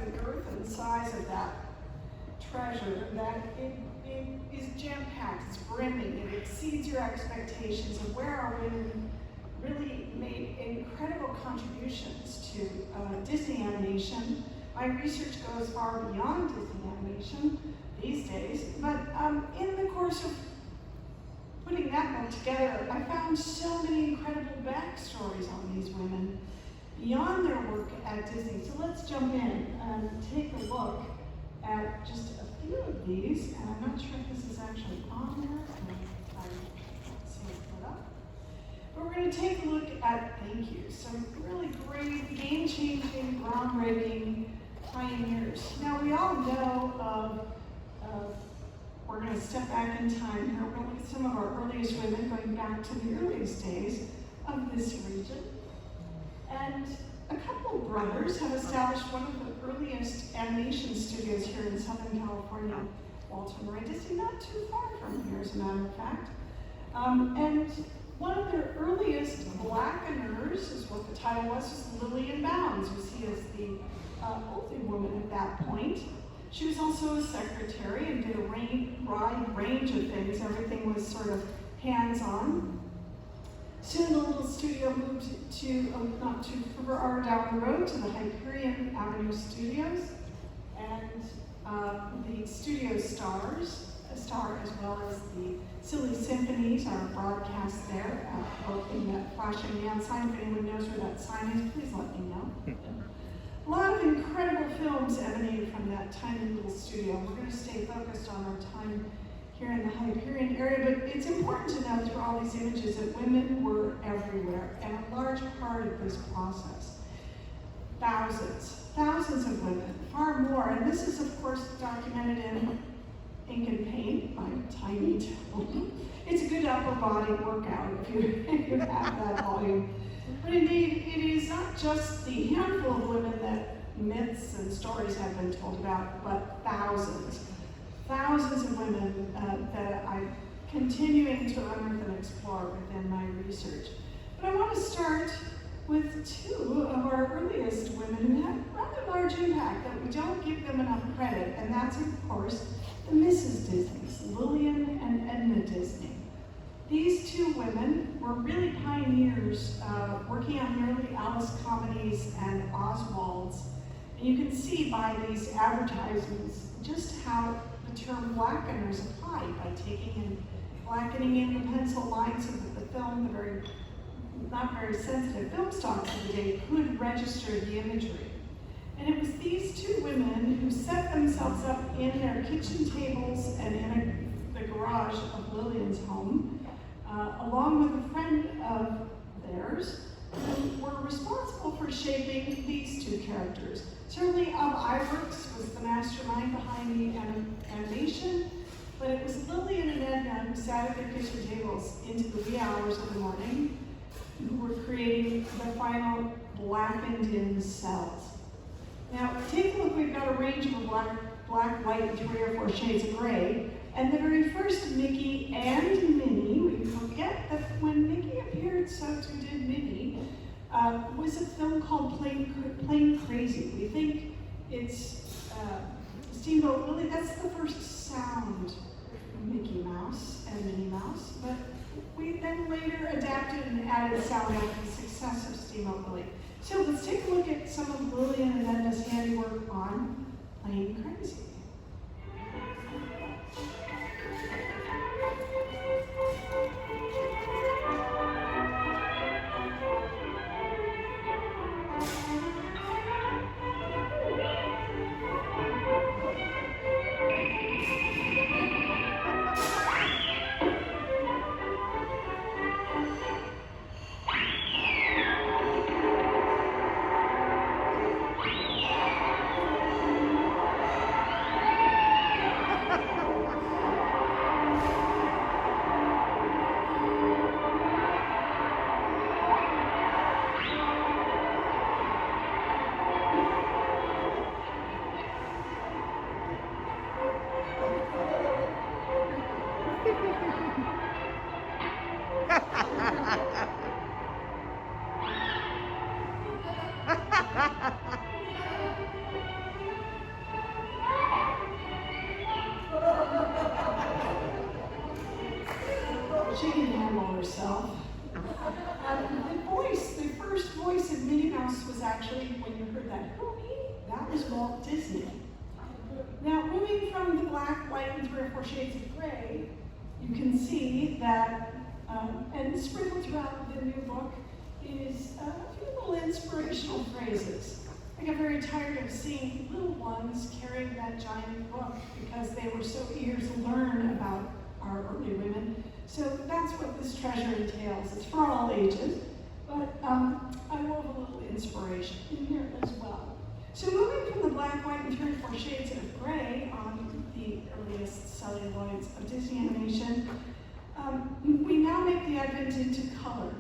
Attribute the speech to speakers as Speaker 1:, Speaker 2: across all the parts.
Speaker 1: the girth and size of that treasure that it is jam-packed, it's brimming, it exceeds your expectations of where our women really made incredible contributions to Disney animation. My research goes far beyond Disney animation these days, but in the course of putting that book together, I found so many incredible backstories on these women beyond their work at Disney. So let's jump in and take a look at just a few of these, and I'm not sure if this is actually on there. I can't see it put up. But we're going to take a look at thank yous, some really great, game-changing, groundbreaking pioneers. Now, we all know of we're going to step back in time here. We're going to look at some of our earliest women going back to the earliest days of this region. And a couple of brothers have established one of the earliest animation studios here in Southern California, Walt and Mary Disney, not too far from here, as a matter of fact. And one of their earliest blackeners, is what the title was Lillian Bounds, we see as the only woman at that point. She was also a secretary and did a wide range of things. Everything was sort of hands-on. Soon the little studio moved to, not too far down the road, to the Hyperion Avenue Studios. And the studio stars, as well as the Silly Symphonies, are broadcast there, both in that flashing neon sign. If anyone knows where that sign is, please let me know. A lot of incredible films emanated from that tiny little studio. We're going to stay focused on our time here in the Hyperion area, but it's important to note through all these images that women were everywhere, and a large part of this process. Thousands of women, far more, and this is of course documented in ink and paint by tiny toe. It's a good upper body workout if you have that volume. But indeed, it is not just the handful of women that myths and stories have been told about, but thousands of women that I'm continuing to unearth and explore within my research. But I want to start with two of our earliest women who had rather large impact that we don't give them enough credit, and that's of course the Mrs. Disneys, Lillian and Edna Disney. These two women were really pioneers working on the early Alice comedies and Oswald's. And you can see by these advertisements just how the term blackeners applied by taking and blackening in the pencil lines so that the film, the not very sensitive film stocks of the day, could register the imagery. And it was these two women who set themselves up in their kitchen tables and in the garage of Lillian's home, along with a friend of theirs, who were responsible for shaping these two characters. Certainly, Iwerks was the mastermind behind the animation, but it was Lillian and Edna who sat at their kitchen tables into the wee hours of the morning, who were creating the final blackened-in cells. Now, take a look. We've got a range of black, white, and 3 or 4 shades of gray. And the very first Mickey and Minnie, we forget that when Mickey appeared, so too did Minnie, was a film called Plain Crazy. We think it's Steamboat Willie. That's the first sound of Mickey Mouse and Minnie Mouse. But we then later adapted and added sound after the success of Steamboat Willie. So let's take a look at some of Lillian and Edna's handiwork on Plain Crazy. She can handle herself. The first voice of Minnie Mouse was actually, when you heard that, who, me? That was Walt Disney. Now, moving from the black, white, and 3 or 4 shades of gray, you can see that, and sprinkled throughout the new book, is a few little inspirational phrases. I got very tired of seeing little ones carrying that giant book because they were so eager to learn about our early women. So that's what this treasure entails. It's for all ages, but I wove a little inspiration in here as well. So moving from the black, white, and 3 or 4 shades of gray on the earliest celluloids of Disney animation, we now make the advent into color.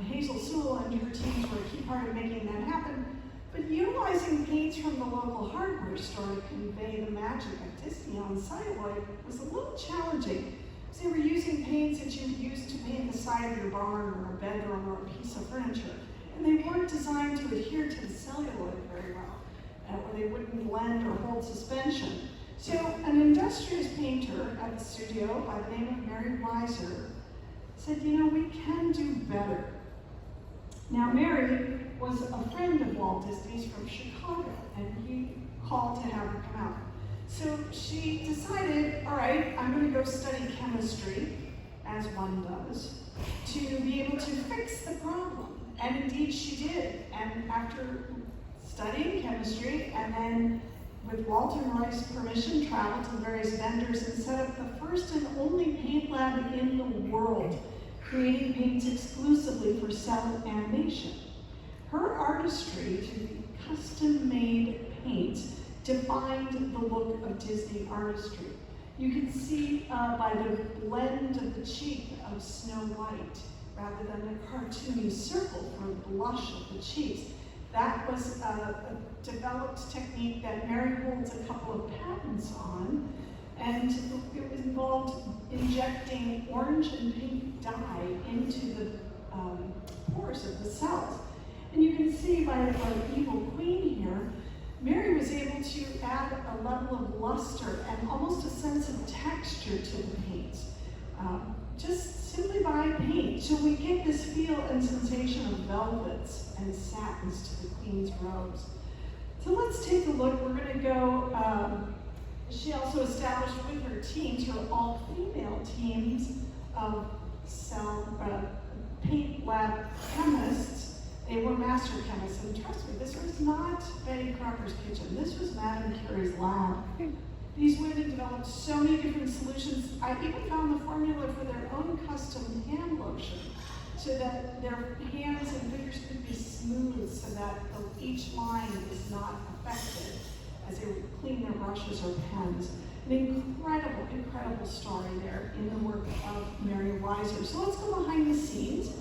Speaker 1: Hazel Sewell and her teams were a key part of making that happen, but utilizing paints from the local hardware store to convey the magic of Disney on celluloid was a little challenging. They were using paints that you used to paint the side of your barn or a bedroom or a piece of furniture, and they weren't designed to adhere to the celluloid very well, or they wouldn't blend or hold suspension. So an industrious painter at the studio by the name of Mary Blair-esque said, you know, we can do better. Now, Mary was a friend of Walt Disney's from Chicago, and he called to have her come out. So she decided, all right, I'm going to go study chemistry, as one does, to be able to fix the problem. And indeed she did. And after studying chemistry, and then with Walt and Roy's permission, traveled to various vendors and set up the first and only paint lab in the world, creating paints exclusively for cell animation. Her artistry to the custom-made paints defined the look of Disney artistry. You can see by the blend of the cheek of Snow White, rather than a cartoony circle for the blush of the cheeks. That was a developed technique that Mary holds a couple of patents on, and it involved injecting orange and pink dye into the pores of the cells. And you can see by our evil queen here, Mary was able to add a level of luster and almost a sense of texture to the paints, just simply by paint. So we get this feel and sensation of velvets and satins to the queen's robes. So let's take a look. We're going to go, she also established with her teams, her all-female teams of paint lab chemists. They were master chemists, and trust me, this was not Betty Crocker's kitchen. This was Madame Curie's lab. These women developed so many different solutions. I even found the formula for their own custom hand lotion, so that their hands and fingers could be smooth, so that each line is not affected as they would clean their brushes or pens. An incredible, incredible story there in the work of Mary Blair-esque. So let's go behind the scenes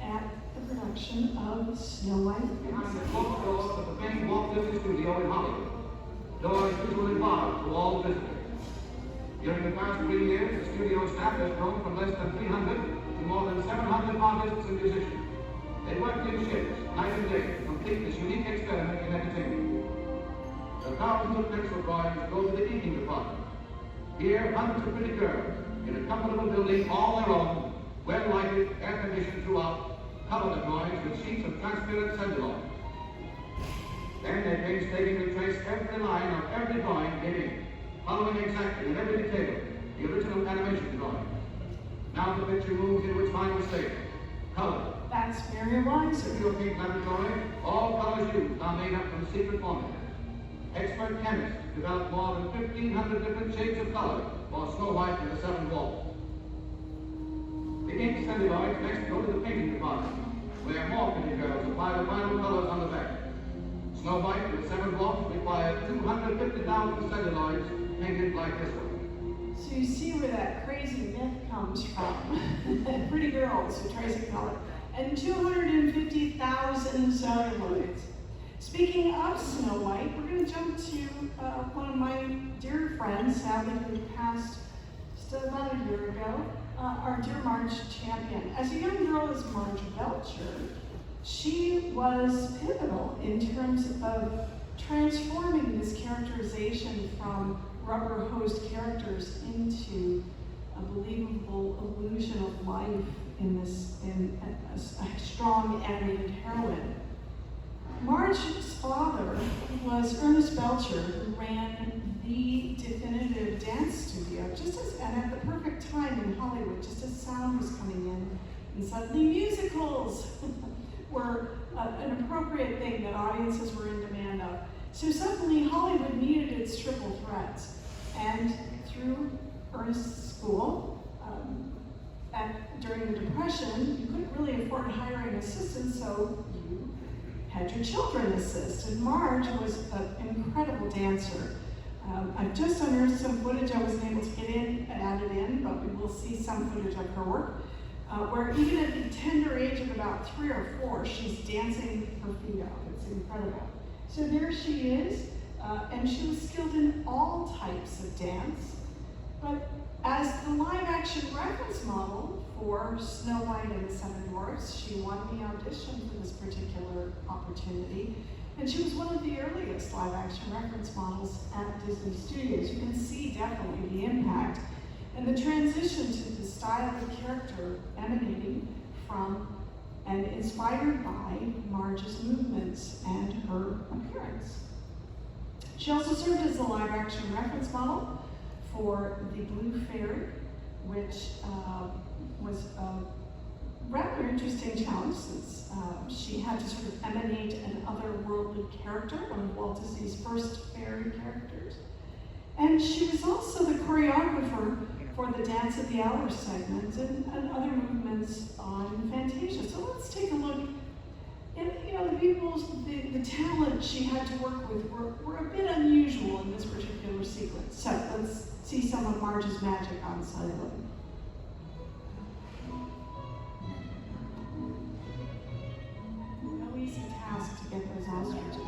Speaker 1: at the production of Snow White.
Speaker 2: Behind the closed doors of the main Walt Disney Studio in Hollywood. Doors usually barred to all visitors. During the past 3 years, the studio staff has grown from less than 300 to more than 700 artists and musicians. They worked in shifts, night and day, to complete this unique experiment in entertainment. The thousands of pencil drawings go to the eating department. Here, hundreds of pretty girls, in a comfortable building all their own, well-lighted, air-conditioned throughout, cover the drawings with sheets of transparent celluloid. Then they painstakingly trace every line of every drawing in ink, following exactly in every detail the original animation drawing. Now the picture moves into its final state, color.
Speaker 1: That's Mary Blair-esque.
Speaker 2: In your paint laboratory, all colors used are made up from secret formulas. Expert chemists developed more than 1,500 different shades of color for Snow White and the Seven Dwarfs. The ink celluloids next go to the painting department, where more pretty girls apply the final colors on the back. Snow White and the Seven Dwarfs required 250,000 celluloids painted like this one.
Speaker 1: So you see where that crazy myth comes from. Pretty girls who trace a color. And 250,000 celluloids. Speaking of Snow White, we're going to jump to one of my dear friends, sadly, who passed just about a year ago, our dear Marge Champion. As a young girl as Marge Belcher, she was pivotal in terms of transforming this characterization from rubber-hosed characters into a believable illusion of life in a strong animated heroine. Marge's father was Ernest Belcher, who ran the definitive dance studio, and at the perfect time in Hollywood, just as sound was coming in, and suddenly musicals were an appropriate thing that audiences were in demand of. So suddenly Hollywood needed its triple threats, and through Ernest's school, during the Depression, you couldn't really afford hiring assistants, so you had your children assist. And Marge was an incredible dancer. I've just unearthed some footage I wasn't able to get added in, but we will see some footage of her work, where even at the tender age of about 3 or 4, she's dancing her feet off. It's incredible. So there she is, and she was skilled in all types of dance, but as the live-action reference model for Snow White and the Seven Dwarfs, she won the audition for this particular opportunity, and she was one of the earliest live-action reference models at Disney Studios. You can see definitely the impact and the transition to the style of character emanating from and inspired by Marge's movements and her appearance. She also served as a live-action reference model for the Blue Fairy, which was a rather interesting challenge since she had to sort of emanate an otherworldly character, one of Walt Disney's first fairy characters. And she was also the choreographer for the Dance of the Hour segment and other movements on Fantasia. So let's take a look. And the talent she had to work with were a bit unusual in this particular sequence. So let's see some of Marge's magic on silent. No easy task to get those ostriches.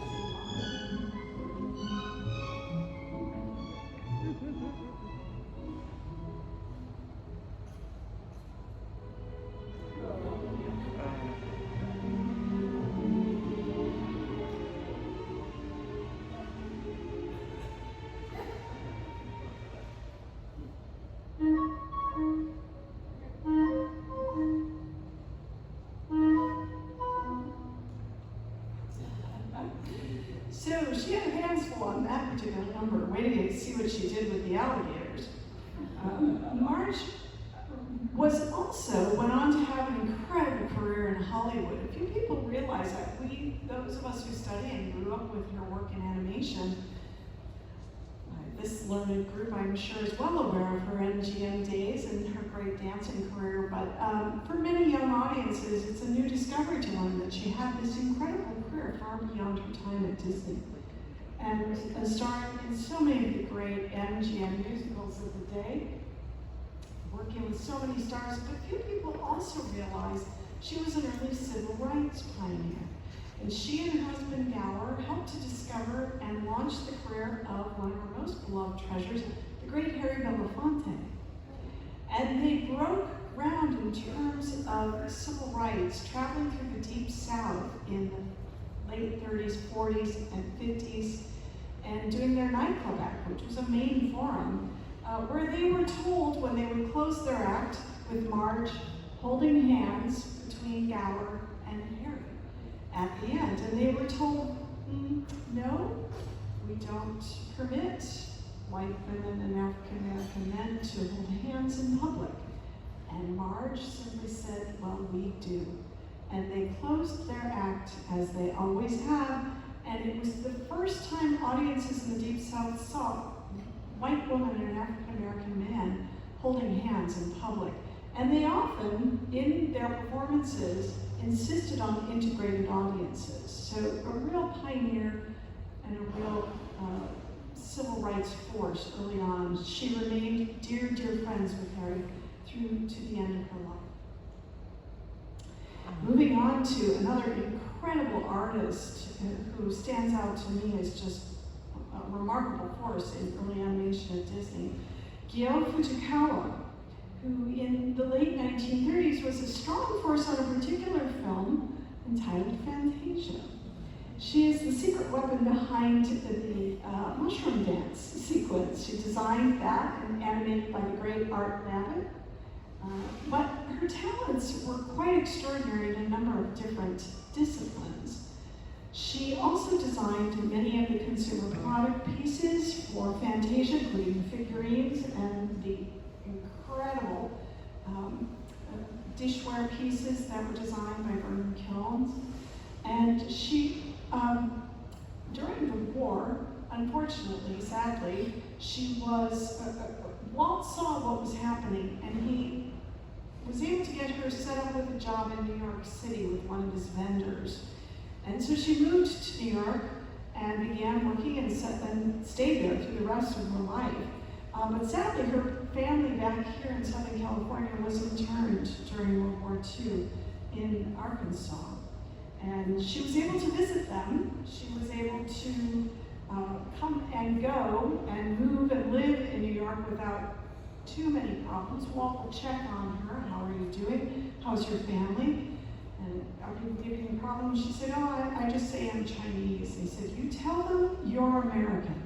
Speaker 1: So she had her hands full on that particular number, waiting to see what she did with the alligators. Marge went on to have an incredible career in Hollywood. A few people realize that those of us who study and grew up with her work in animation, this learned group, I'm sure, is well aware of her MGM days and her great dancing career, but for many young audiences, it's a new discovery to learn that she had this incredible career far beyond her time at Disney. And starring in so many of the great MGM musicals of the day, working with so many stars, but few people also realize she was an early civil rights pioneer. And she and her husband Gower helped to discover and launch the career of one of her most beloved treasures, the great Harry Belafonte. And they broke ground in terms of civil rights, traveling through the Deep South in the late 30s, 40s, and 50s, and doing their nightclub act, which was a main forum, where they were told when they would close their act with Marge holding hands between Gower and Harry at the end. And they were told, no, we don't permit white women and African-American men to hold hands in public. And Marge simply said, well, we do. And they closed their act as they always have, and it was the first time audiences in the Deep South saw white women and African-American man holding hands in public. And they often, in their performances, insisted on integrated audiences. So a real pioneer and a real civil rights force early on. She remained dear, dear friends with Harry through to the end of her life. Moving on to another incredible artist who stands out to me as just a remarkable force in early animation at Disney, Gyo Fujikawa, who in the late 1930s was a strong force on a particular film entitled Fantasia. She is the secret weapon behind the mushroom dance sequence. She designed that and animated by the great Art Rabbit. But her talents were quite extraordinary in a number of different disciplines. She also designed many of the consumer product pieces for Fantasia, including figurines and the incredible dishware pieces that were designed by Vernon Kilns. And she, during the war, unfortunately, sadly, she was, Walt saw what was happening, and he was able to get her set up with a job in New York City with one of his vendors. And so she moved to New York and began working and stayed there through the rest of her life. But sadly, her family back here in Southern California was interned during World War II in Arkansas. And she was able to visit them. She was able to come and go and move and live in New York without too many problems. Walt would check on her. How are you doing? How's your family? And are people giving you problems? She said, oh, I just say I'm Chinese. They said, you tell them you're American.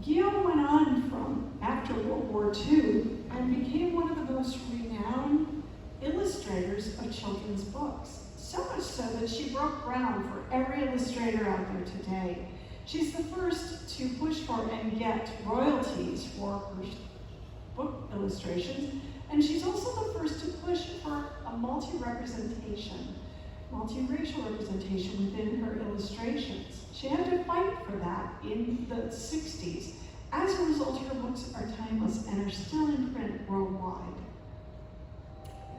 Speaker 1: Guillaume went on from after World War II and became one of the most renowned illustrators of children's books. So much so that she broke ground for every illustrator out there today. She's the first to push for and get royalties for her book illustrations, and she's also the first to push for a multi-representation, multi-racial representation within her illustrations. She had to fight for that in the 60s. As a result, her books are timeless and are still in print worldwide.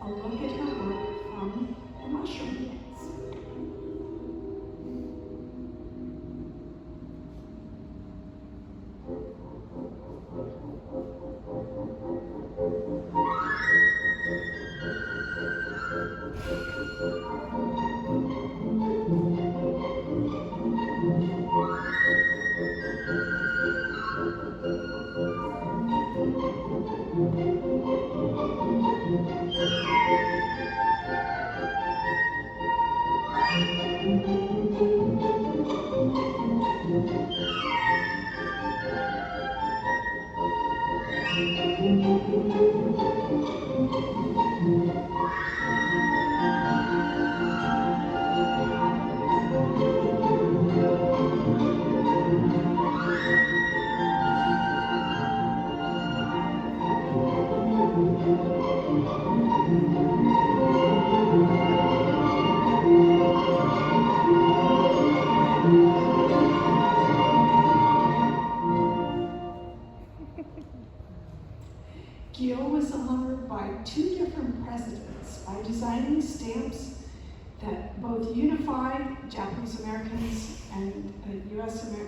Speaker 1: A look at her work from the mushroom dance. Guillaume was honored by two different presidents by designing stamps that both unified Japanese Americans and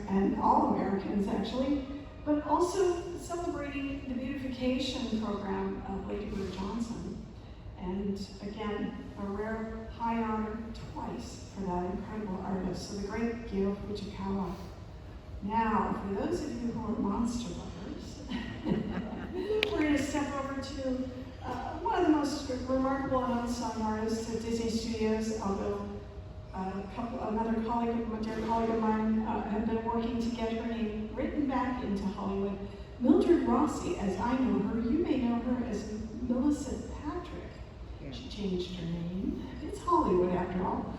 Speaker 1: and all Americans actually, but also celebrating the beautification program of Lady Bird Johnson. And again, a rare high honor twice for that incredible artist. So the great Guillaume Fujikawa. Now, for those of you who are monster lovers, we're going to step over to one of the most remarkable and unsung artists at Disney Studios, although another dear colleague of mine have been working to get her name written back into Hollywood. Mildred Rossi, as I know her, you may know her as Millicent Patrick. Yeah. She changed her name. It's Hollywood after all.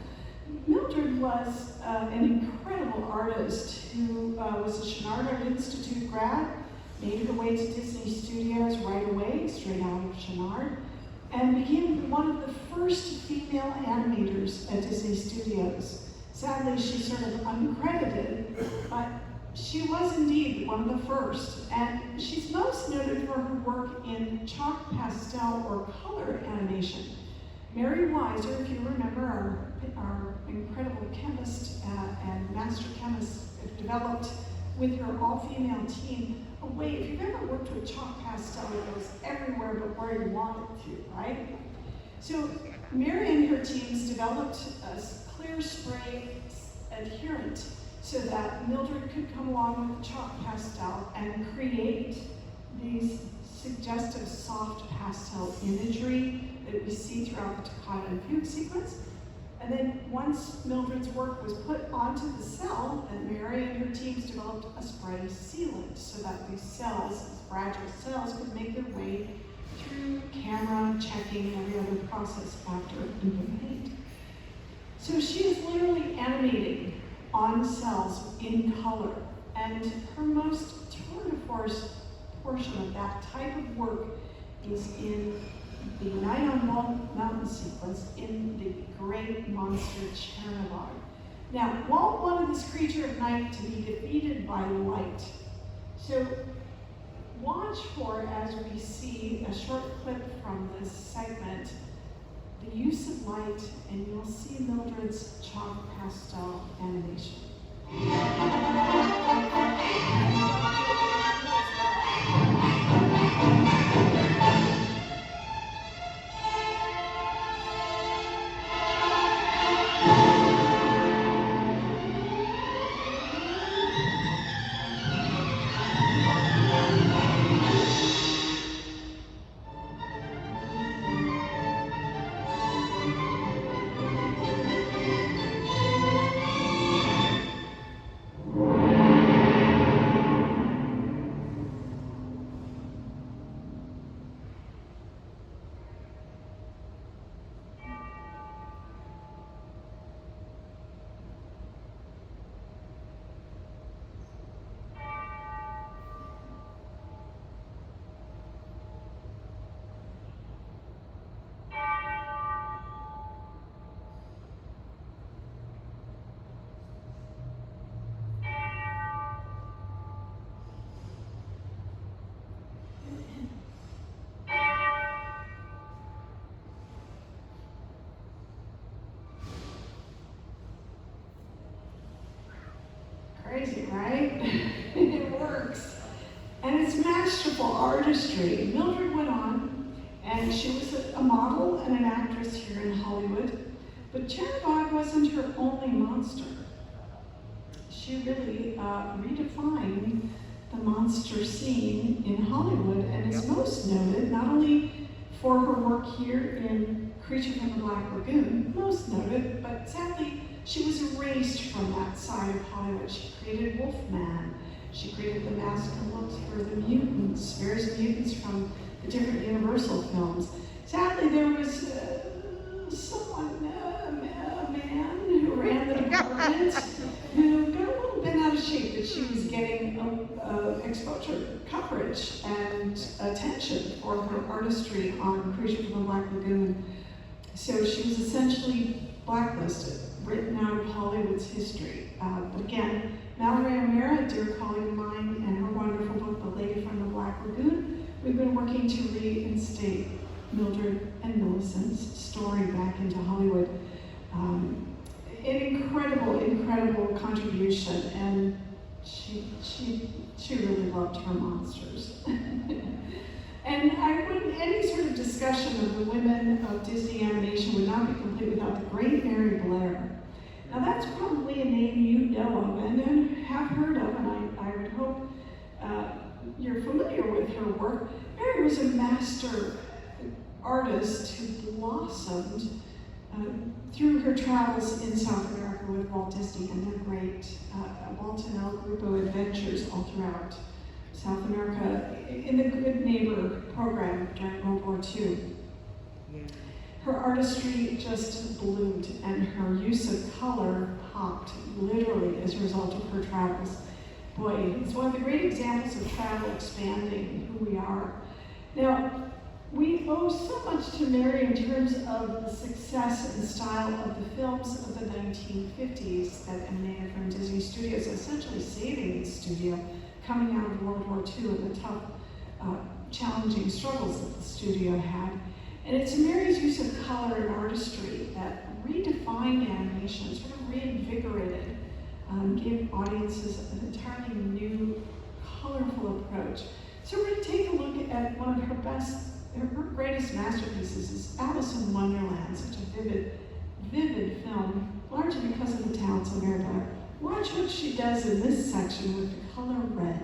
Speaker 1: Mildred was an incredible artist who was a Chouinard Art Institute grad, made her way to Disney Studios right away, straight out of Chouinard, and became one of the first female animators at Disney Studios. Sadly, she's sort of uncredited, but she was indeed one of the first. And she's most noted for her work in chalk pastel or color animation. Mary Weiser, if you remember, our incredible chemist and master chemist, developed with her all-female team a way, if you've ever worked with chalk pastel, it goes everywhere but where you want it to, right? So Mary and her teams developed a clear spray adherent so that Mildred could come along with chalk pastel and create these suggestive soft pastel imagery that we see throughout the Toccata and Fugue sequence, And then once Mildred's work was put onto the cell, then Mary and her teams developed a spray sealant so that these cells, these fragile cells, could make their way through camera checking and every other process after ink paint. So she is literally animating on cells in color. And her most tour de force portion of that type of work is in the Night on Walt Mountain sequence in the great monster Chernobog. Now, Walt wanted this creature of night to be defeated by light. So watch for, as we see a short clip from this segment, the use of light, and you'll see Mildred's chalk pastel animation. Crazy, right? It works. And it's masterful artistry. Mildred went on, and she was a model and an actress here in Hollywood. But Chernobog wasn't her only monster. She really redefined the monster scene in Hollywood, and is most noted not only for her work here in Creature from the Black Lagoon, most noted, but sadly, she was erased from that side of Hollywood. She created Wolfman. She created the mask and looks for the mutants, various mutants from the different Universal films. Sadly, there was a man who ran the department who got a little bit out of shape, but she was getting exposure, coverage, and attention for her artistry on Creature from the Black Lagoon. So she was essentially blacklisted, written out of Hollywood's history. But again, Mallory O'Meara, a dear colleague of mine, and her wonderful book, The Lady from the Black Lagoon, we've been working to reinstate Mildred and Millicent's story back into Hollywood. An incredible contribution, and she really loved her monsters. And any sort of discussion of the women of Disney animation would not be complete without the great Mary Blair. Now that's probably a name you know of and have heard of, and I would hope you're familiar with her work. Mary was a master artist who blossomed through her travels in South America with Walt Disney and their great Walt and El Grupo adventures all throughout South America in the Good Neighbor program during World War II. Yeah. Her artistry just bloomed, and her use of color popped literally as a result of her travels. Boy, it's one of the great examples of travel expanding who we are. Now, we owe so much to Mary in terms of the success and style of the films of the 1950s that emanated from Disney Studios, essentially saving the studio coming out of World War II and the tough, challenging struggles that the studio had. And it's Mary's use of color and artistry that redefined animation, sort of reinvigorated, gave audiences an entirely new, colorful approach. So we're going to take a look at one of her greatest masterpieces is Alice in Wonderland, such a vivid film, largely because of the talents of Mary Blair. Watch what she does in this section with the color red.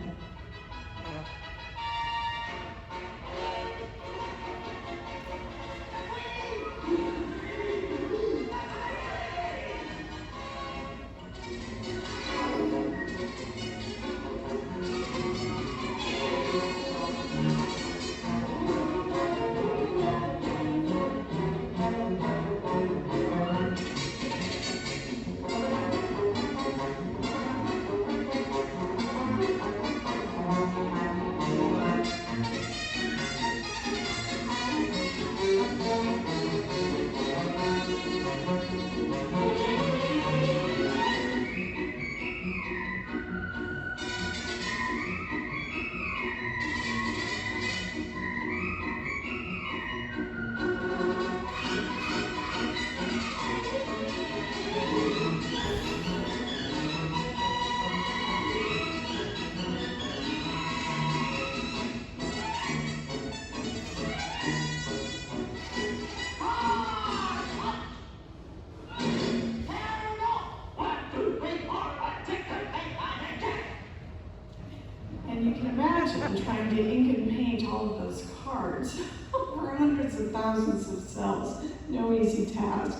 Speaker 1: trying to ink and paint all of those cards over hundreds of thousands of cells. No easy task.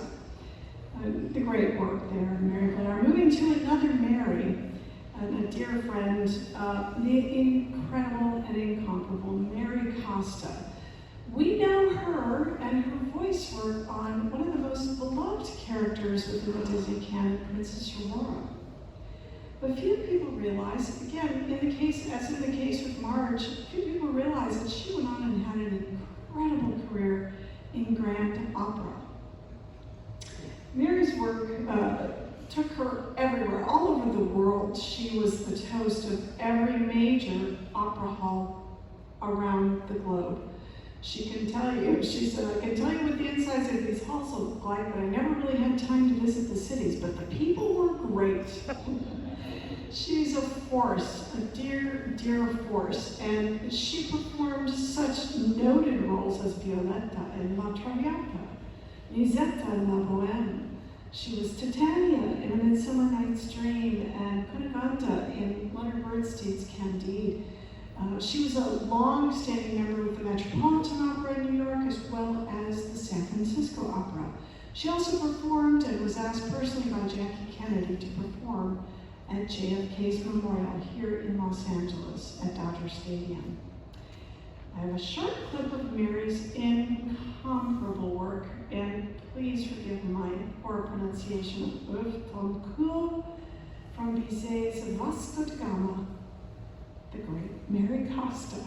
Speaker 1: The great work there, Mary Blair. Moving to another Mary, a dear friend, the incredible and incomparable Mary Costa. We know her and her voice work on one of the most beloved characters within the Disney canon, Princess Aurora. But few people realize, again, as in the case with Marge, few people realize that she went on and had an incredible career in grand opera. Mary's work took her everywhere, all over the world. She was the toast of every major opera hall around the globe. She said, I can tell you what the insides of these halls look like, but I never really had time to visit the cities, but the people were great. She's a force, a dear, dear force, and she performed such noted roles as Violetta in La Traviata, Lisetta in La Bohème. She was Titania in A Midsummer Night's Dream, and Cunegonde in Leonard Bernstein's Candide. She was a long-standing member with the Metropolitan Opera in New York, as well as the San Francisco Opera. She also performed and was asked personally by Jackie Kennedy to perform at JFK's memorial here in Los Angeles at Dodger Stadium. I have a short clip of Mary's incomparable work, and please forgive my poor pronunciation of Oeuvre Toncourt from Bizet's Vasco da Gama, the great Mary Costa.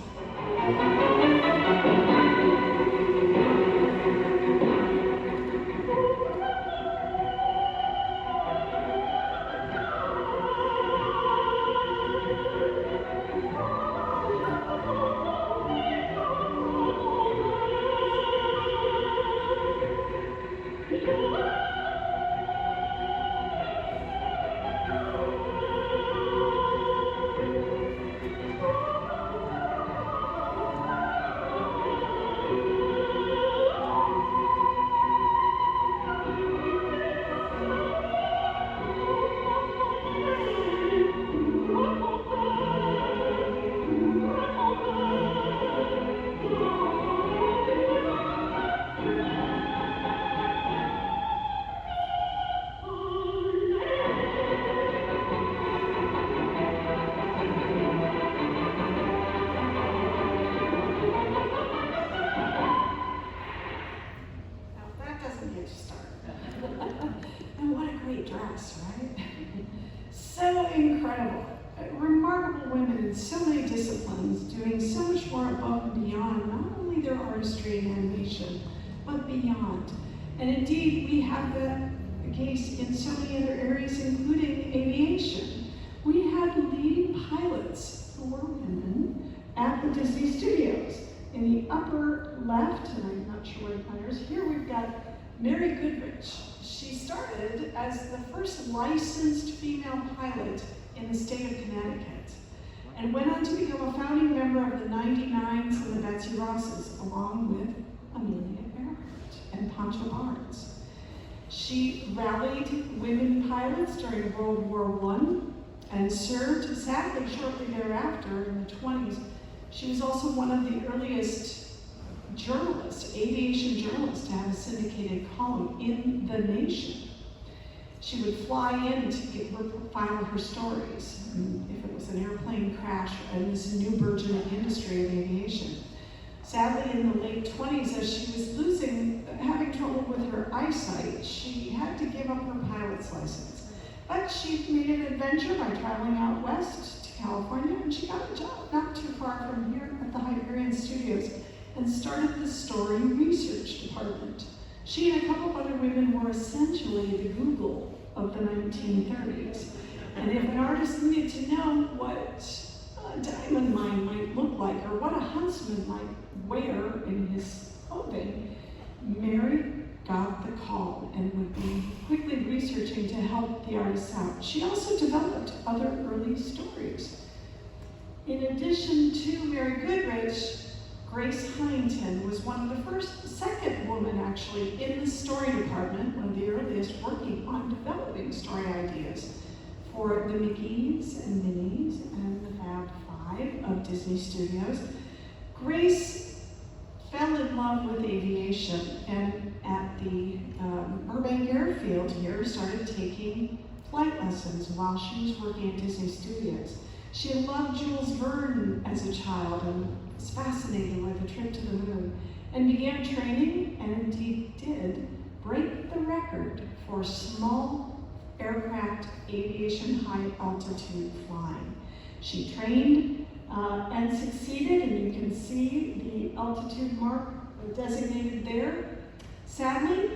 Speaker 1: And what a great dress, right? So incredible. Remarkable women in so many disciplines, doing so much more above and beyond, not only their artistry and animation, but beyond. And indeed, we have the case in so many other areas, including aviation. We had leading pilots who were women at the Disney Studios. In the upper left, and I'm not sure where the pointer is, here we've got Mary Goodrich. She started as the first licensed female pilot in the state of Connecticut, and went on to become a founding member of the 99s and the Betsy Rosses, along with Amelia Earhart and Pancho Barnes. She rallied women pilots during World War I and served, sadly, shortly thereafter in the 20s. She was also one of the earliest journalists, aviation journalists, to have a syndicated column in the nation. She would fly in to file her stories, if it was an airplane crash, and this new burgeoning industry of aviation. Sadly, in the late 20s, as she was having trouble with her eyesight, she had to give up her pilot's license. But she made an adventure by traveling out west to California, and she got a job not too far from here at the Hyperion Studios, and started the story research department. She and a couple of other women were essentially the Google of the 1930s. And if an artist needed to know what a diamond mine might look like, or what a huntsman might wear in his clothing, Mary got the call and would be quickly researching to help the artists out. She also developed other early stories. In addition to Mary Goodrich, Grace Huntington was one of the second woman actually in the story department, one of the earliest working on developing story ideas for the McGees and Minnies and the Fab 5 of Disney Studios, Grace fell in love with aviation, and at the Burbank Airfield here started taking flight lessons while she was working at Disney Studios. She had loved Jules Verne as a child and was fascinated with a trip to the moon, and began training, and indeed did, break the record for small aircraft aviation high altitude flying. She trained and succeeded, and you can see the altitude mark designated there. Sadly,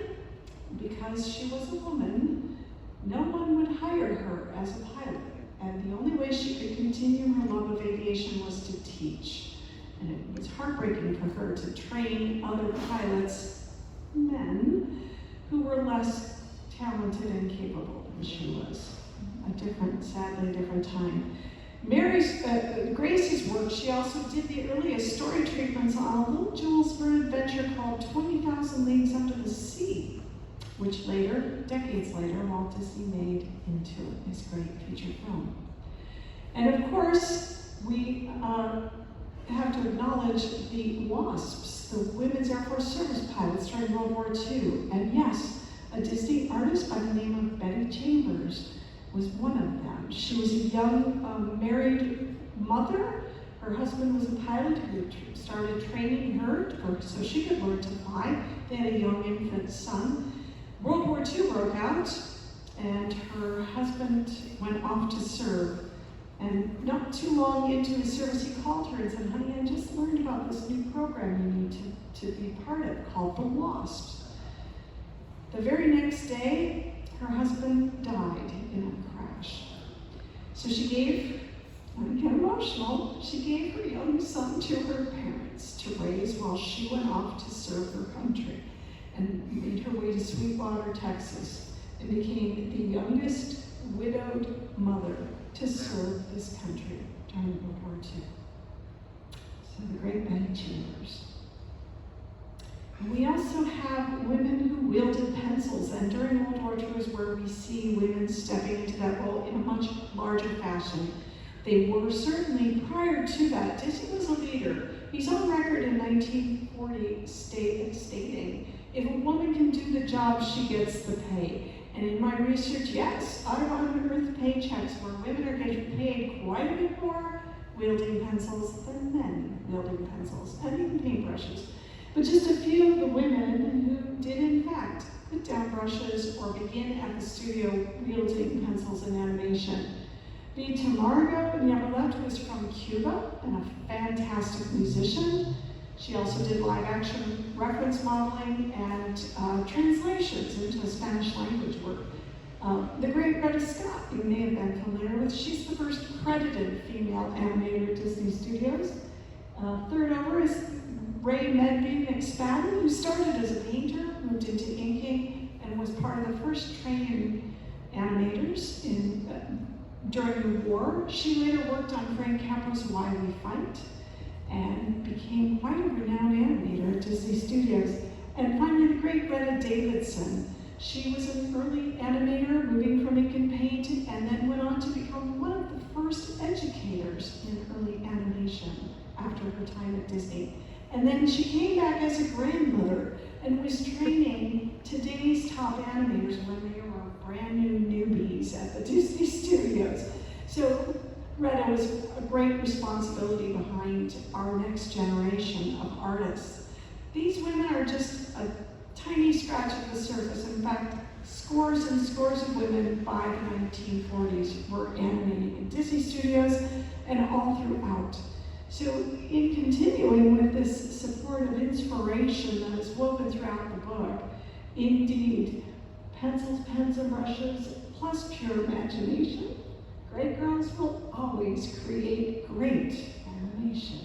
Speaker 1: because she was a woman, no one would hire her as a pilot, and the only way she could continue her love of aviation was to teach. And it was heartbreaking for her to train other pilots, men, who were less talented and capable than she was. Sadly, a different time. Grace's work, she also did the earliest story treatments on a little Jules Verne adventure called 20,000 Leagues Under the Sea, which later, decades later, Walt Disney made into his great feature film. And of course, we have to acknowledge the WASPs, the Women's Air Force Service pilots during World War II. And yes, a Disney artist by the name of Betty Chambers was one of them. She was a young married mother. Her husband was a pilot who started training her so she could learn to fly. They had a young infant son. World War II broke out, and her husband went off to serve. And not too long into his service, he called her and said, "Honey, I just learned about this new program you need to be part of called the WASPs." The very next day, her husband died in a crash. So she gave, I'm getting emotional, she gave her young son to her parents to raise while she went off to serve her country, and made her way to Sweetwater, Texas, and became the youngest widowed mother to serve this country during World War II. So the great Betty Chambers. And we also have women who wielded pencils, and during World War II is where we see women stepping into that role in a much larger fashion. They were certainly, prior to that, Disney was a leader. He's on record in 1940 stating, "If a woman can do the job, she gets the pay." And in my research, yes, I've unearthed paychecks where women are getting paid quite a bit more wielding pencils than men wielding pencils, and even paintbrushes. But just a few of the women who did in fact put down brushes or begin at the studio wielding pencils in animation. Bea Tamargo, on the upper left, was from Cuba and a fantastic musician. She also did live action reference modeling and translations into the Spanish language work. The great Retta Scott, you may have been familiar with. She's the first credited female animator at Disney Studios. Third over is Ray Medby McSpadden, who started as a painter, moved into inking, and was part of the first training animators during the war. She later worked on Frank Capra's Why We Fight, and became quite a renowned animator at Disney Studios. And finally, the great Retta Davidson. She was an early animator, moving from ink and paint, and then went on to become one of the first educators in early animation after her time at Disney. And then she came back as a grandmother and was training today's top animators when they were brand new newbies at the Disney Studios. So Retta was a great responsibility behind our next generation of artists. These women are just a tiny scratch of the surface. In fact, scores and scores of women by the 1940s were animating in Disney Studios and all throughout. So in continuing with this support of inspiration that is woven throughout the book, indeed, pencils, pens, and brushes, plus pure imagination, great girls will always create great animation.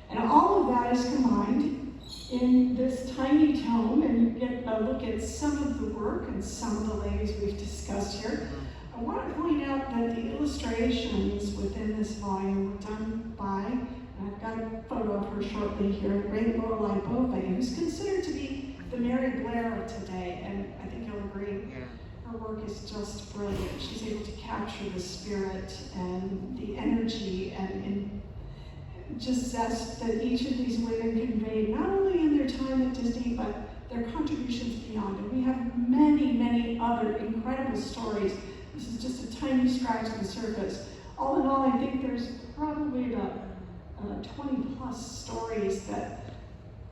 Speaker 1: And all of that is combined in this tiny tome, and you get a look at some of the work and some of the ladies we've discussed here. I want to point out that the illustrations within this volume were done by, and I've got a photo of her shortly here, the great Lorelay Bove, who's considered to be the Mary Blair of today, and I think you'll agree. Her work is just brilliant. She's able to capture the spirit and the energy and just zest that each of these women conveyed, not only in their time at Disney, but their contributions beyond. And we have many, many other incredible stories. This is just a tiny scratch on the surface. All in all, I think there's probably about 20 plus stories that,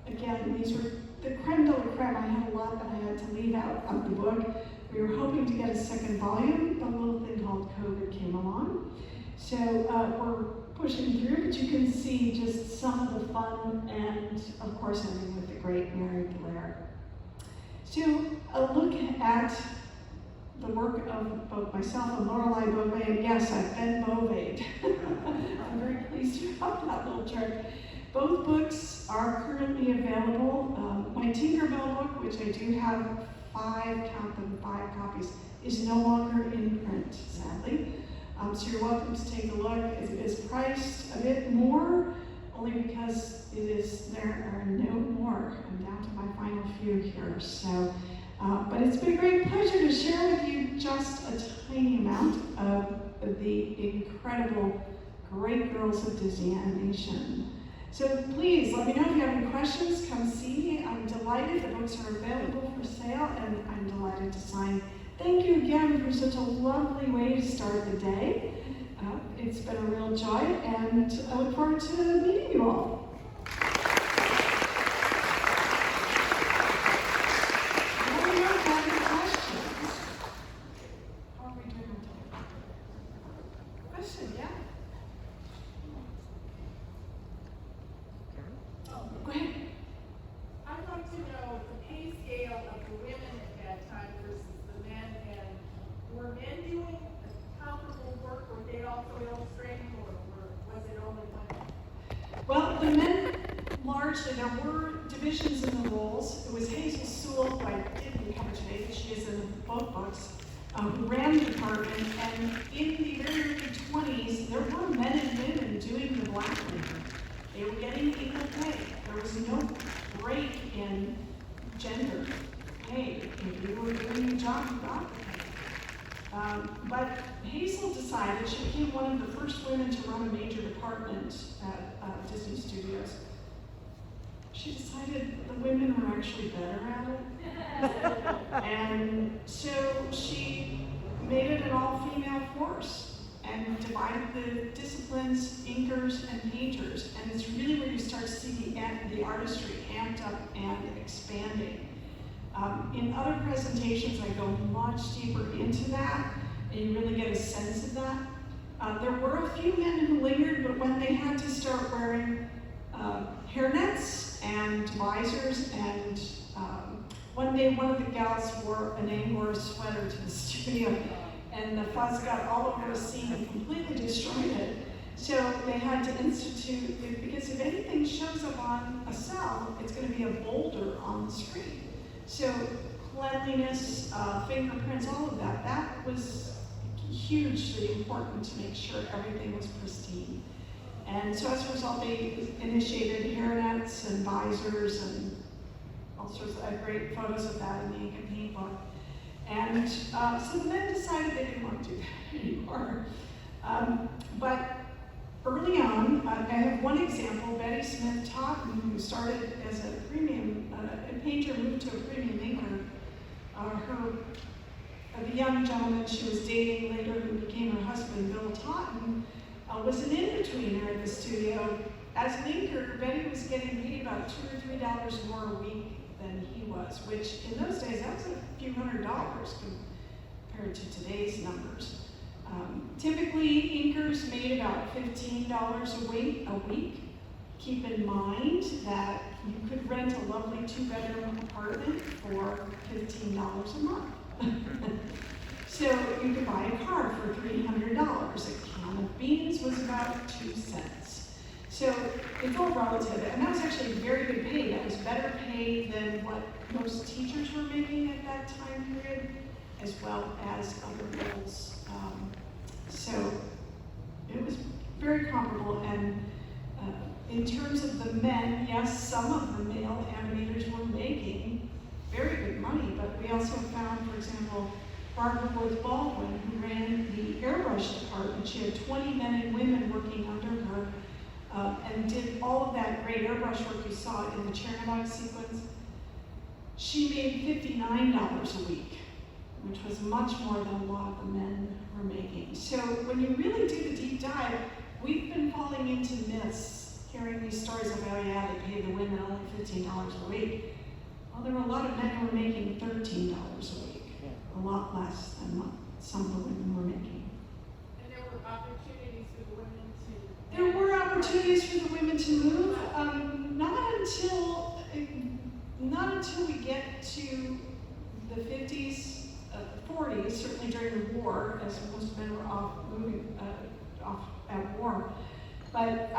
Speaker 1: again, these were the creme de la creme. I had a lot that I had to leave out of the book. We were hoping to get a second volume, but a little thing called COVID came along. So we're pushing through, but you can see just some of the fun and, of course, ending with the great Mary Blair. So a look at the work of both myself and Lorelay Bove, and yes, I've been Boved. I'm very pleased to have that little chart. Both books are currently available. My Tinkerbell book, which I do have count them, 5 copies, is no longer in print, sadly. So you're welcome to take a look. It is priced a bit more, only because there are no more. I'm down to my final few here. So, but it's been a great pleasure to share with you just a tiny amount of the incredible great girls of Disney Animation. So please let me know if you have any questions. Come see me. I'm delighted. The books are available for sale, and I'm delighted to sign. Thank you again for such a lovely way to start the day. It's been a real joy, and I look forward to meeting you all. Let me know if you have any questions. How are we doing today? Question, yeah? Go ahead.
Speaker 3: I'd like to know the pay scale of the women at that time versus the men, and were men doing comparable work? Were they also illustrating, or was it only women?
Speaker 1: Well, the men, largely, there were divisions in the roles. It was Hazel Sewell, who I didn't cover today because she is in both books, who ran the department, and in the very early 20s, there were men and women doing the black labor. They were getting equal pay. There was no break in gender pay. If you were doing your job, you got the pay. But Hazel decided, she became one of the first women to run a major department at Disney Studios. She decided the women were actually better at it. And so she made it an all-female force and divided the disciplines, inkers and painters, and it's really where you start to see the artistry amped up and expanding. In other presentations, I go much deeper into that, and you really get a sense of that. There were a few men who lingered, but when they had to start wearing hairnets and visors, and one day one of the gals wore an Angora sweater to the studio, and the fuzz got all over the scene and completely destroyed it. So they had to institute, because if anything shows up on a cell, it's going to be a boulder on the screen. So cleanliness, fingerprints, all of that, that was hugely important to make sure everything was pristine. And so as a result, they initiated hairnets and visors and all sorts of great photos of that in the Ink and Paint book. And so the men decided they didn't want to do that anymore. But early on, I have one example. Betty Smith Totten, who started as a premium painter, moved to a premium inker. The young gentleman she was dating later, who became her husband, Bill Totten, was an in-betweener at the studio. As an inker, Betty was getting paid about $2 or $3 more a week than he was, which in those days, that was a few $100s compared to today's numbers. Typically, inkers made about $15 a week. Keep in mind that you could rent a lovely 2-bedroom apartment for $15 a month. So you could buy a car for $300. A can of beans was about 2 cents. So it's all relative, and that was actually very good pay. That was better pay than what most teachers were making at that time period, as well as other roles. So it was very comparable, and in terms of the men, yes, some of the male animators were making very good money, but we also found, for example, Barbara Worth Baldwin, who ran the airbrush department. She had 20 men and women working under her. and did all of that great airbrush work you saw in the Chernobyl sequence. She made $59 a week, which was much more than a lot of the men were making. So when you really do the deep dive, we've been falling into myths, hearing these stories of, oh yeah, they paid the women only $15 a week. Well, there were a lot of men who were making $13 a week, a lot less than what some of the women were making.
Speaker 3: And there were opportunities for the women to...
Speaker 1: There were opportunities for the women to move, not until we get to the 50s, 40s, certainly during the war, as most men were off at war. But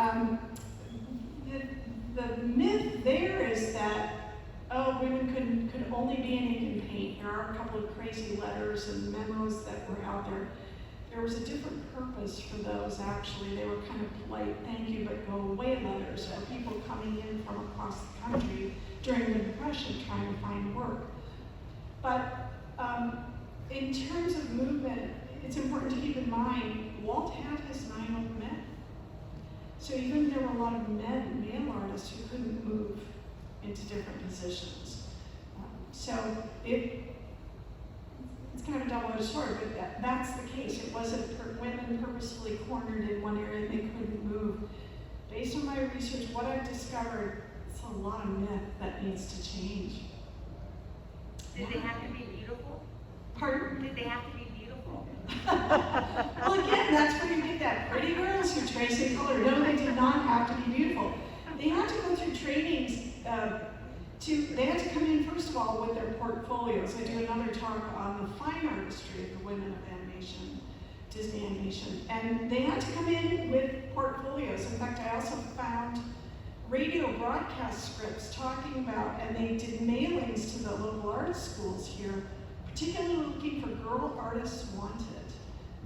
Speaker 1: the myth there is that, oh, women could only be in ink and paint. There are a couple of crazy letters and memos that were out there. There was a different purpose for those, actually. They were kind of polite, thank you, but go away letters for people coming in from across the country during the Depression trying to find work. But in terms of movement, it's important to keep in mind, Walt had his 9 old men. So even there were a lot of male artists who couldn't move into different positions. So it's kind of a double-edged sword, but that's the case. It wasn't women purposefully cornered in one area and they couldn't move. Based on my research, what I've discovered, it's a lot of myth that needs to change.
Speaker 4: Did they have to be beautiful?
Speaker 1: Pardon?
Speaker 4: Did they have to be beautiful?
Speaker 1: Well, again, that's where you get that pretty girls who trace in color. No, they did not have to be beautiful. They had to go through trainings. They had to come in, first of all, with their portfolios. I do another talk on the fine artistry of the women of animation, Disney animation. And they had to come in with portfolios. In fact, I also found radio broadcast scripts talking about, and they did mailings to the local art schools here, particularly looking for girl artists wanted,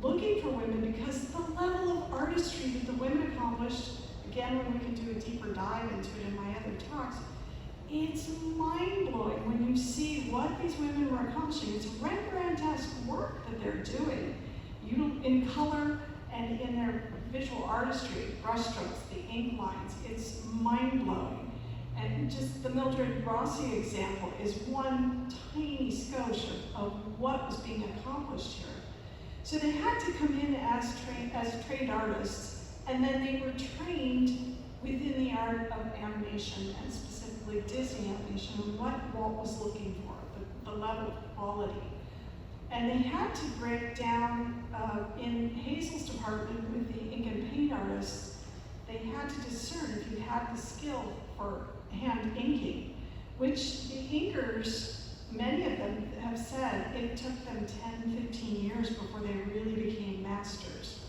Speaker 1: looking for women because the level of artistry that the women accomplished, again, when we can do a deeper dive into it in my other talks, it's mind-blowing when you see what these women were accomplishing. It's Rembrandt-esque work that they're doing, in color and in their visual artistry, brushstrokes, the ink lines. It's mind-blowing. And just the Mildred Rossi example is one tiny skosh of what was being accomplished here. So they had to come in as trained artists, and then they were trained within the art of animation, and specifically Disney animation, and what Walt was looking for, the level of quality. And they had to break down, in Hazel's department with the ink and paint artists, they had to discern if you had the skill for hand inking, which the inkers, many of them have said it took them 10, 15 years before they really became masters.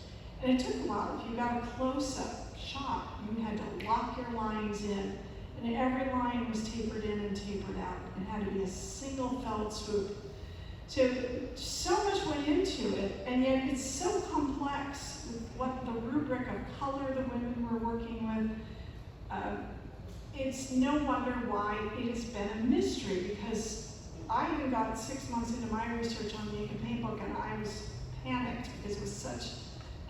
Speaker 1: And it took a while. If you got a close-up shot, you had to lock your lines in, and every line was tapered in and tapered out. It had to be a single felt swoop. So much went into it, and yet it's so complex with what the rubric of color the women were working with. It's no wonder why it has been a mystery, because I even got 6 months into my research on the ink and paint book, and I was panicked because it was such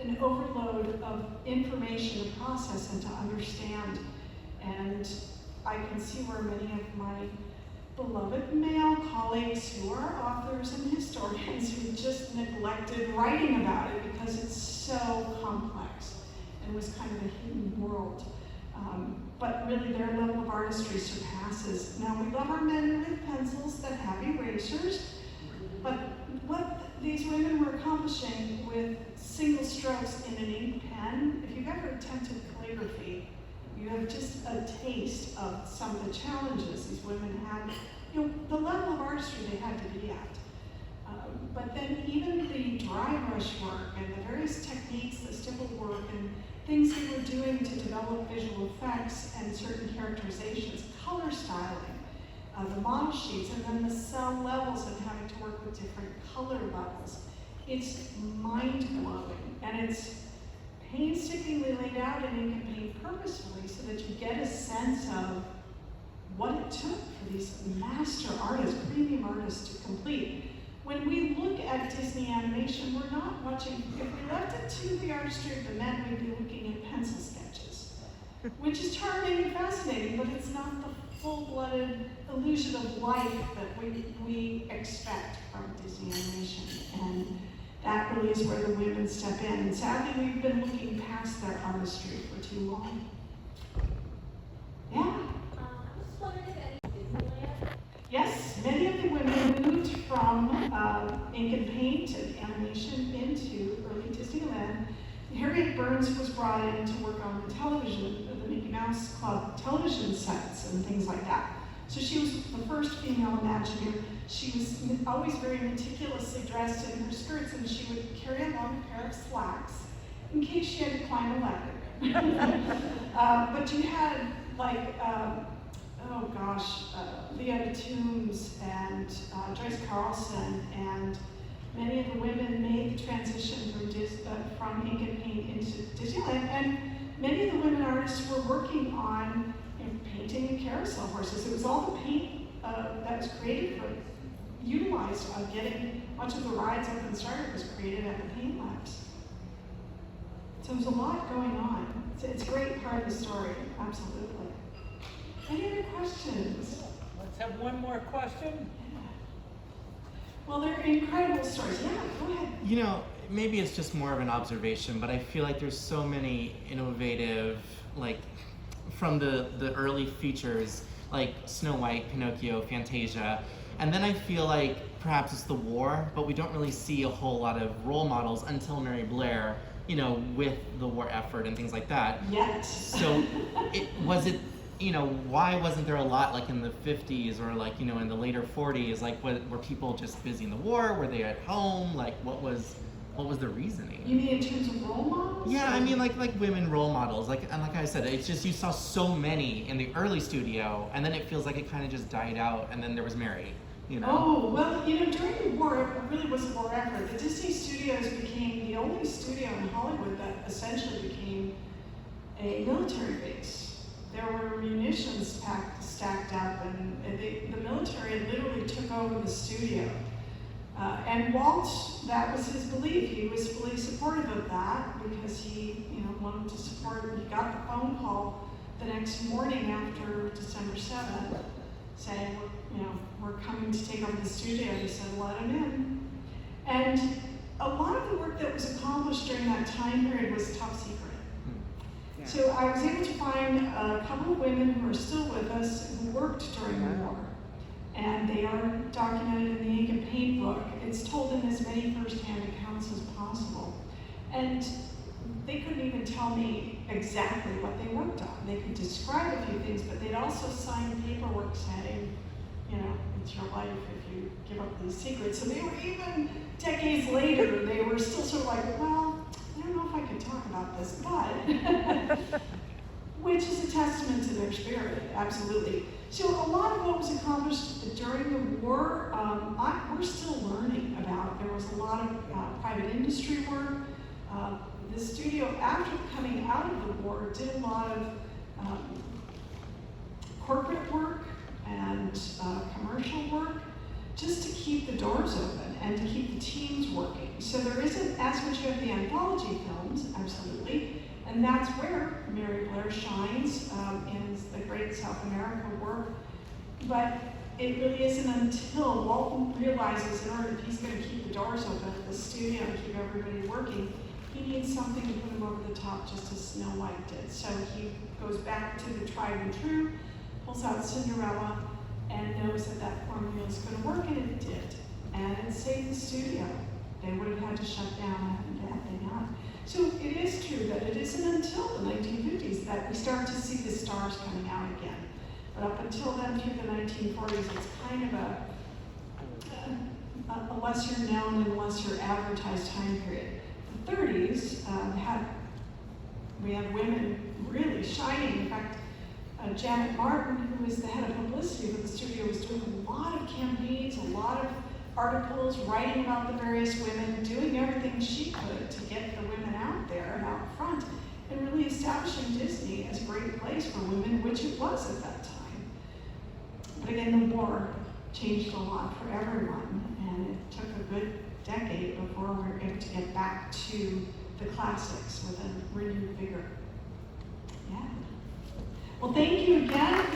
Speaker 1: an overload of information to process and to understand. And I can see where many of my beloved male colleagues who are authors and historians who just neglected writing about it because it's so complex and was kind of a hidden world. But really their level of artistry surpasses. Now we love our men with pencils that have erasers, but what these women were accomplishing with single strokes in an ink pen, if you've ever attempted calligraphy, you have just a taste of some of the challenges these women had, the level of artistry they had to be at. But then even the dry brush work and the various techniques, the stipple work, and things they were doing to develop visual effects and certain characterizations, color styling, the model sheets, and then the cell levels and having to work with different color levels. It's mind-blowing, and it's painstakingly laid out in ink and paint purposefully so that you get a sense of what it took for these master artists, premium artists to complete. When we look at Disney animation, we're not watching, if we left it to the artistry of the men, we'd be looking at pencil sketches. which is charming and fascinating, but it's not the full-blooded illusion of life that we expect from Disney animation. And that really is where the women step in. And sadly, we've been looking past their artistry for too long. Yeah?
Speaker 5: I was wondering if any Disneyland.
Speaker 1: Yes, many of the women moved from ink and paint and animation into early Disneyland. Harriet Burns was brought in to work on the television, the Mickey Mouse Club television sets and things like that. So she was the first female Imagineer. She was always very meticulously dressed in her skirts, and she would carry along a pair of slacks in case she had to climb a ladder. But you had like, Leah Toombs and Joyce Carlson, and many of the women made the transition from ink and paint into Disneyland, and many of the women artists were working on painting and carousel horses. It was all the paint that was created utilized on getting much of the rides up and started was created at the paint labs. So there's a lot going on. It's a great part of the story, absolutely. Any other questions?
Speaker 6: Let's have one more question.
Speaker 1: Well, they're incredible stories. Yeah, go ahead.
Speaker 7: You know, maybe it's just more of an observation, but I feel like there's so many innovative, like, from the early features, like Snow White, Pinocchio, Fantasia, and then I feel like perhaps it's the war, but we don't really see a whole lot of role models until Mary Blair, you know, with the war effort and things like that.
Speaker 1: Yet.
Speaker 7: So, why wasn't there a lot like in the 50s or like, in the later 40s? Like, were people just busy in the war? Were they at home? Like, what was the reasoning?
Speaker 1: You mean in terms of role models?
Speaker 7: Yeah, I mean like women role models. Like I said, it's just you saw so many in the early studio, and then it feels like it kind of just died out, and then there was Mary.
Speaker 1: Oh, well, during the war, it really was a war effort. The Disney Studios became the only studio in Hollywood that essentially became a military base. There were munitions stacked up, and the military literally took over the studio. And Walt, that was his belief. He was fully supportive of that because he, wanted to support. He got the phone call the next morning after December 7th, saying, we're coming to take over the studio. He said, let him in. And a lot of the work that was accomplished during that time period was top secret.
Speaker 7: Yeah.
Speaker 1: So I was able to find a couple of women who are still with us who worked during the war. And they are documented in the ink and paint book. It's told in as many first-hand accounts as possible. And they couldn't even tell me exactly what they worked on. They could describe a few things, but they'd also sign paperwork saying, it's your life if you give up these secrets. So they were even decades later, they were still sort of like, well, I don't know if I could talk about this, but, which is a testament to their spirit, absolutely. So a lot of what was accomplished during the war, we're still learning about. There was a lot of private industry work. The studio, after coming out of the war, did a lot of corporate work and commercial work just to keep the doors open and to keep the teams working. So there isn't as much of the anthology films, absolutely, and that's where Mary Blair shines in the great South America work. But it really isn't until Walt realizes if he's going to keep the doors open at the studio and keep everybody working, he needs something to put him over the top, just as Snow White did. So he goes back to the tried and true, pulls out Cinderella, and knows that formula is going to work, and it did. And it saved the studio. They would have had to shut down had they not. So it is true that it isn't until the 1950s that we start to see the stars coming out again. But up until then, through the 1940s, it's kind of a lesser known and lesser advertised time period. The 30s we had women really shining. In fact, Janet Martin, who was the head of publicity for the studio, was doing a lot of campaigns, a lot of articles, writing about the various women, doing everything she could to get the women out there and out front, and really establishing Disney as a great place for women, which it was at that time. But again, the war changed a lot for everyone, and it took a good decade before we were able to get back to the classics with a renewed vigor. Yeah. Well, thank you again